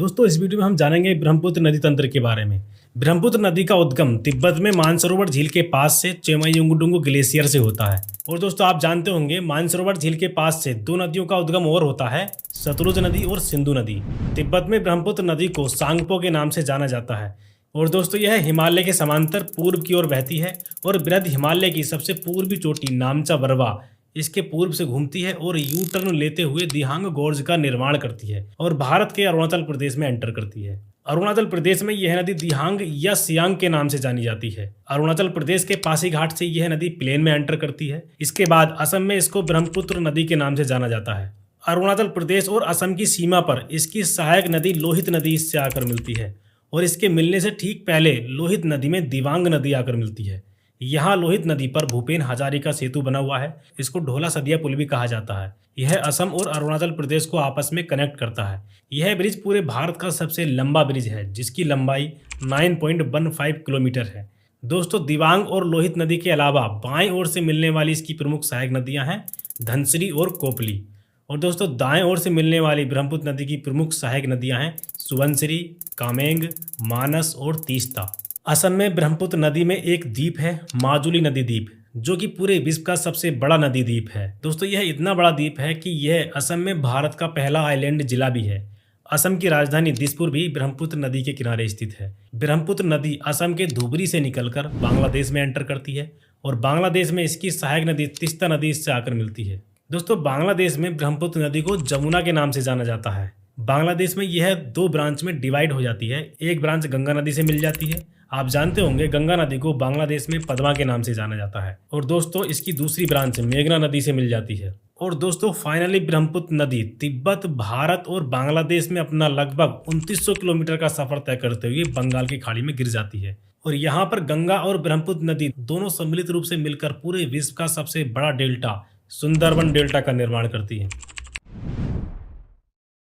दोस्तों इस वीडियो में हम जानेंगे ब्रह्मपुत्र नदी तंत्र के बारे में। ब्रह्मपुत्र नदी का उद्गम तिब्बत में मानसरोवर झील के पास से चेमायुंगडुंगु ग्लेशियर से होता है। और दोस्तों आप जानते होंगे मानसरोवर झील के पास से दो नदियों का उद्गम और होता है, सतलुज नदी और सिंधु नदी। तिब्बत में ब्रह्मपुत्र नदी को सांगपो के नाम से जाना जाता है। और दोस्तों यह हिमालय के समांतर पूर्व की ओर बहती है और बृहद हिमालय की सबसे पूर्वी चोटी नामचा बरवा इसके पूर्व से घूमती है और यू टर्न लेते हुए दिहांग गोर्ज का निर्माण करती है और भारत के अरुणाचल प्रदेश में एंटर करती है। अरुणाचल प्रदेश में यह नदी दिहांग या सियांग के नाम से जानी जाती है। अरुणाचल प्रदेश के पासीघाट से यह नदी प्लेन में एंटर करती है। इसके बाद असम में इसको ब्रह्मपुत्र नदी के नाम से जाना जाता है। अरुणाचल प्रदेश और असम की सीमा पर इसकी सहायक नदी लोहित नदी इससे आकर मिलती है और इसके मिलने से ठीक पहले लोहित नदी में दिवांग नदी आकर मिलती है। यहाँ लोहित नदी पर भूपेन हजारिका सेतु बना हुआ है। इसको ढोला सदिया पुल भी कहा जाता है। यह असम और अरुणाचल प्रदेश को आपस में कनेक्ट करता है। यह ब्रिज पूरे भारत का सबसे लंबा ब्रिज है जिसकी लंबाई 9.15 किलोमीटर है। दोस्तों दिवांग और लोहित नदी के अलावा बाएं ओर से मिलने वाली इसकी प्रमुख सहायक नदियां हैं धनसिरी और कोपली। और दोस्तों दाएं ओर से मिलने वाली ब्रह्मपुत्र नदी की प्रमुख सहायक नदियां हैं सुबनसिरी, कामेंग, मानस और तीस्ता। असम में ब्रह्मपुत्र नदी में एक द्वीप है माजुली नदी द्वीप, जो कि पूरे विश्व का सबसे बड़ा नदी द्वीप है। दोस्तों यह इतना बड़ा द्वीप है कि यह असम में भारत का पहला आइलैंड जिला भी है। असम की राजधानी दिसपुर भी ब्रह्मपुत्र नदी के किनारे स्थित है। ब्रह्मपुत्र नदी असम के धुबरी से निकलकर बांग्लादेश में एंटर करती है और बांग्लादेश में इसकी सहायक नदी तीस्ता नदी इससे आकर मिलती है। दोस्तों बांग्लादेश में ब्रह्मपुत्र नदी को जमुना के नाम से जाना जाता है। बांग्लादेश में यह दो ब्रांच में डिवाइड हो जाती है। एक ब्रांच गंगा नदी से मिल जाती है। आप जानते होंगे गंगा नदी को बांग्लादेश में पद्मा के नाम से जाना जाता है। और दोस्तों इसकी दूसरी ब्रांच मेघना नदी से मिल जाती है। और दोस्तों फाइनली ब्रह्मपुत्र नदी तिब्बत, भारत और बांग्लादेश में अपना लगभग 2900 किलोमीटर का सफर तय करते हुए बंगाल की खाड़ी में गिर जाती है। और यहाँ पर गंगा और ब्रह्मपुत्र नदी दोनों सम्मिलित रूप से मिलकर पूरे विश्व का सबसे बड़ा डेल्टा सुंदरबन डेल्टा का निर्माण करती है।